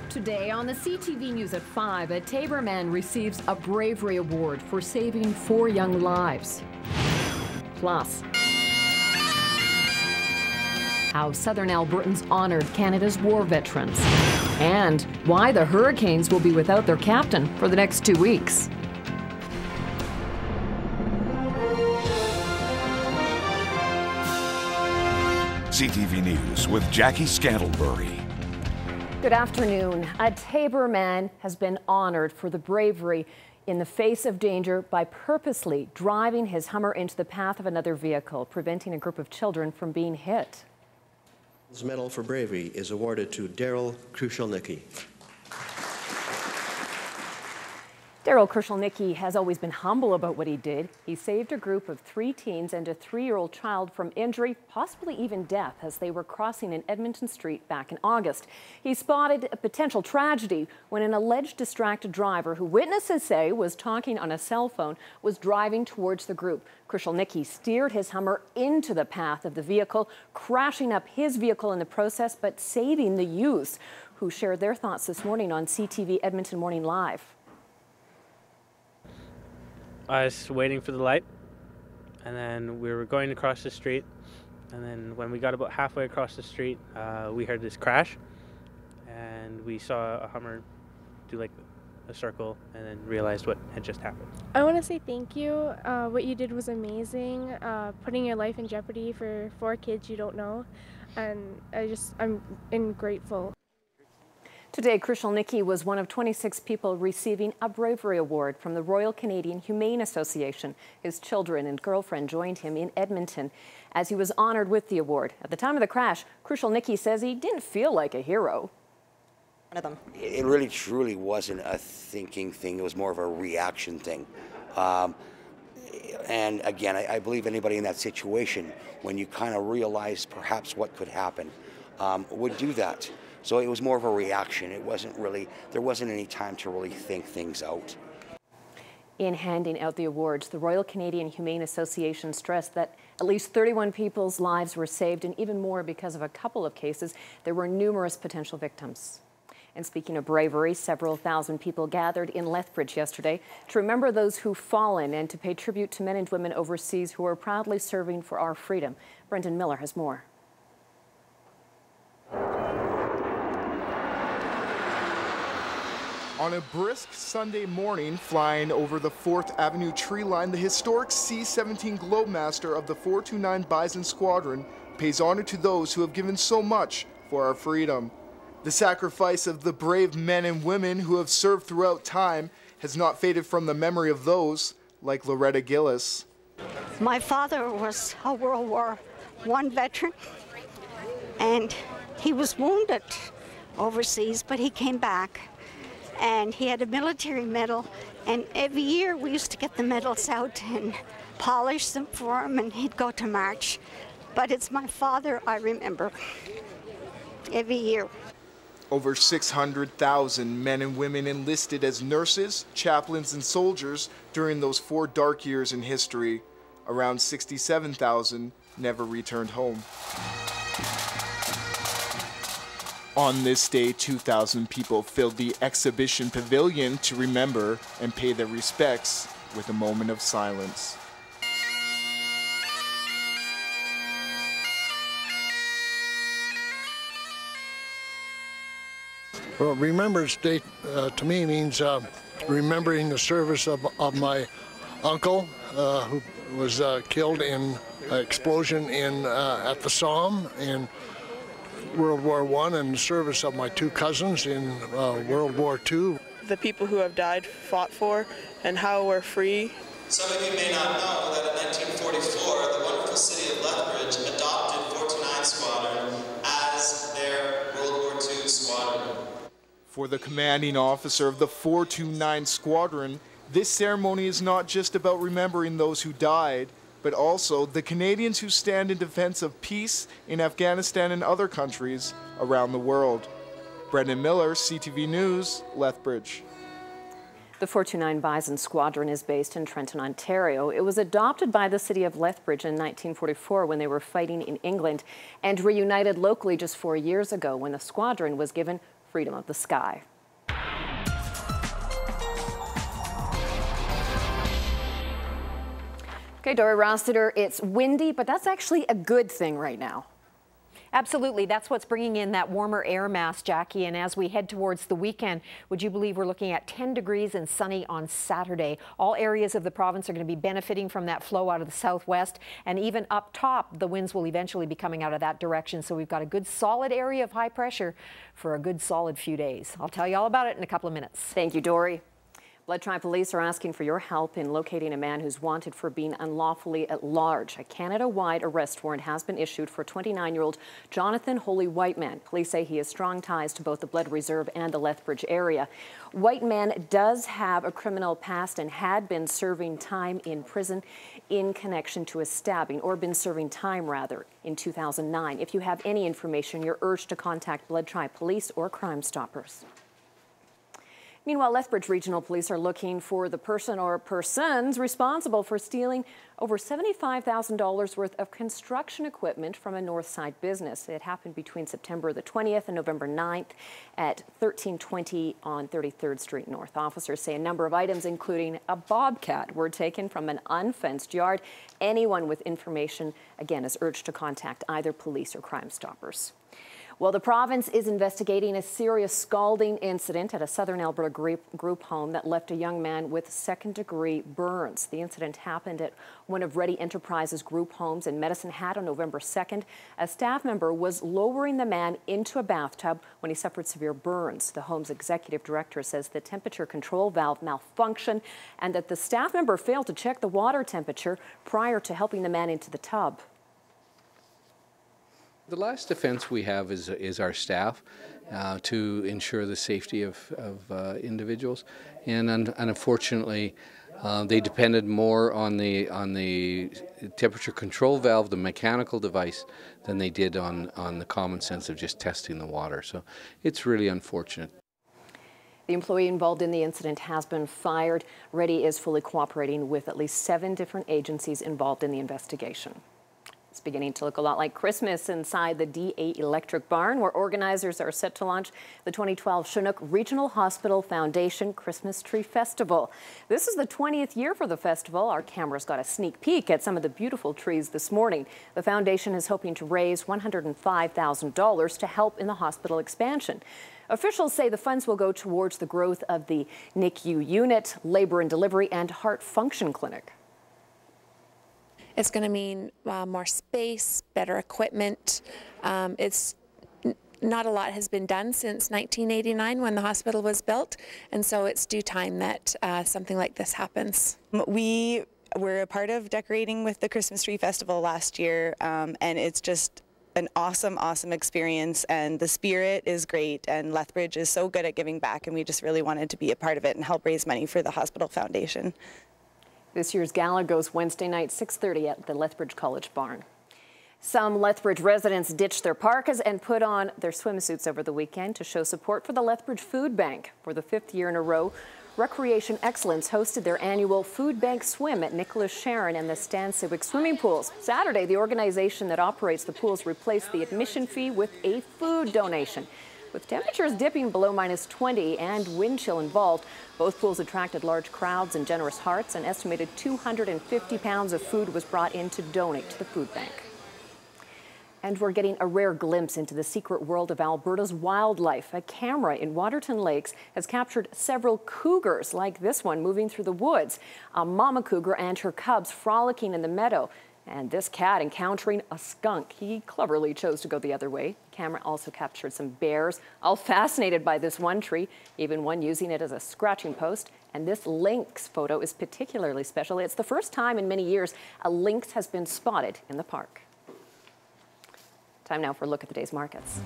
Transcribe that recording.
Today on the CTV News at 5, a Taber man receives a bravery award for saving 4 young lives. Plus, how Southern Albertans honored Canada's war veterans. And why the Hurricanes will be without their captain for the next 2 weeks. CTV News with Jackie Scantlebury. Good afternoon. A Taber man has been honored for the bravery in the face of danger by purposely driving his Hummer into the path of another vehicle, preventing a group of children from being hit. This medal for bravery is awarded to Daryl Krushelnicki. Daryl Krushelnicki has always been humble about what he did. He saved a group of 3 teens and a 3-year-old child from injury, possibly even death, as they were crossing an Edmonton street back in August. He spotted a potential tragedy when an alleged distracted driver, who witnesses say was talking on a cell phone, was driving towards the group. Krushelnicki steered his Hummer into the path of the vehicle, crashing up his vehicle in the process, but saving the youths, who shared their thoughts this morning on CTV Edmonton Morning Live. I was waiting for the light, and then we were going across the street, and then when we got about halfway across the street, we heard this crash, and we saw a Hummer do like a circle, and then realized what had just happened. I want to say thank you. What you did was amazing, putting your life in jeopardy for 4 kids you don't know, and I'm grateful. Today, Krushelnicki was one of 26 people receiving a bravery award from the Royal Canadian Humane Association. His children and girlfriend joined him in Edmonton as he was honored with the award. At the time of the crash, Krushelnicki says he didn't feel like a hero. It really truly wasn't a thinking thing. It was more of a reaction thing. And again, I believe anybody in that situation, when you kind of realize perhaps what could happen, would do that. So it was more of a reaction. It wasn't really, there wasn't any time to really think things out. In handing out the awards, the Royal Canadian Humane Association stressed that at least 31 people's lives were saved, and even more because of a couple of cases. There were numerous potential victims. And speaking of bravery, several thousand people gathered in Lethbridge yesterday to remember those who've fallen and to pay tribute to men and women overseas who are proudly serving for our freedom. Brendan Miller has more. On a brisk Sunday morning, flying over the 4th Avenue tree line, the historic C-17 Globemaster of the 429 Bison Squadron pays honor to those who have given so much for our freedom. The sacrifice of the brave men and women who have served throughout time has not faded from the memory of those like Loretta Gillis. My father was a World War I veteran, and he was wounded overseas, but he came back. And he had a military medal, and every year we used to get the medals out and polish them for him, and he'd go to march. But it's my father I remember every year. Over 600,000 men and women enlisted as nurses, chaplains, and soldiers during those 4 dark years in history. Around 67,000 never returned home. On this day, 2,000 people filled the exhibition pavilion to remember and pay their respects with a moment of silence. Well, Remembrance Day to me means remembering the service of my uncle who was killed in an explosion at the Somme in World War I, and the service of my 2 cousins in World War II. The people who have died fought for, and how we're free. Some of you may not know that in 1944, the wonderful city of Lethbridge adopted 429 Squadron as their World War II squadron. For the commanding officer of the 429 Squadron, this ceremony is not just about remembering those who died, but also the Canadians who stand in defense of peace in Afghanistan and other countries around the world. Brendan Miller, CTV News, Lethbridge. The 429 Bison Squadron is based in Trenton, Ontario. It was adopted by the city of Lethbridge in 1944 when they were fighting in England, and reunited locally just 4 years ago when the squadron was given freedom of the sky. Okay, Dory Rossiter, it's windy, but that's actually a good thing right now. Absolutely. That's what's bringing in that warmer air mass, Jackie. And as we head towards the weekend, would you believe we're looking at 10 degrees and sunny on Saturday? All areas of the province are going to be benefiting from that flow out of the southwest. And even up top, the winds will eventually be coming out of that direction. So we've got a good solid area of high pressure for a good solid few days. I'll tell you all about it in a couple of minutes. Thank you, Dory. Lethbridge police are asking for your help in locating a man who's wanted for being unlawfully at large. A Canada-wide arrest warrant has been issued for 29-year-old Jonathan Holy Whiteman. Police say he has strong ties to both the Blood Reserve and the Lethbridge area. Whiteman does have a criminal past and had been serving time in prison in connection to a stabbing, or been serving time rather, in 2009. If you have any information, you're urged to contact Lethbridge Police or Crime Stoppers. Meanwhile, Lethbridge Regional Police are looking for the person or persons responsible for stealing over $75,000 worth of construction equipment from a Northside business. It happened between September the 20th and November 9th at 1320 on 33rd Street North. Officers say a number of items, including a bobcat, were taken from an unfenced yard. Anyone with information, again, is urged to contact either police or Crime Stoppers. Well, the province is investigating a serious scalding incident at a southern Alberta group home that left a young man with second-degree burns. The incident happened at one of Ready Enterprises group homes in Medicine Hat on November 2nd. A staff member was lowering the man into a bathtub when he suffered severe burns. The home's executive director says the temperature control valve malfunctioned and that the staff member failed to check the water temperature prior to helping the man into the tub. The last defense we have is our staff to ensure the safety of individuals, and unfortunately they depended more on the temperature control valve, the mechanical device, than they did on the common sense of just testing the water. So it's really unfortunate. The employee involved in the incident has been fired. Ready is fully cooperating with at least 7 different agencies involved in the investigation. It's beginning to look a lot like Christmas inside the DA Electric Barn, where organizers are set to launch the 2012 Chinook Regional Hospital Foundation Christmas Tree Festival. This is the 20th year for the festival. Our cameras got a sneak peek at some of the beautiful trees this morning. The foundation is hoping to raise $105,000 to help in the hospital expansion. Officials say the funds will go towards the growth of the NICU unit, labor and delivery, and heart function clinic. It's going to mean more space, better equipment. Not a lot has been done since 1989 when the hospital was built, and so it's due time that something like this happens. We were a part of decorating with the Christmas Tree Festival last year, and it's just an awesome experience, and the spirit is great, and Lethbridge is so good at giving back, and we just really wanted to be a part of it and help raise money for the Hospital Foundation. This year's gala goes Wednesday night, 6:30 at the Lethbridge College Barn. Some Lethbridge residents ditched their parkas and put on their swimsuits over the weekend to show support for the Lethbridge Food Bank. For the 5th year in a row, Recreation Excellence hosted their annual Food Bank Swim at Nicholas Sharon and the Stan Civic swimming pools. Saturday, the organization that operates the pools replaced the admission fee with a food donation. With temperatures dipping below -20 and wind chill involved, both pools attracted large crowds and generous hearts. An estimated 250 pounds of food was brought in to donate to the food bank. And we're getting a rare glimpse into the secret world of Alberta's wildlife. A camera in Waterton Lakes has captured several cougars like this one moving through the woods. A mama cougar and her cubs frolicking in the meadow. And this cat encountering a skunk. He cleverly chose to go the other way. The camera also captured some bears, all fascinated by this one tree, even one using it as a scratching post. And this lynx photo is particularly special. It's the first time in many years a lynx has been spotted in the park. Time now for a look at the day's markets.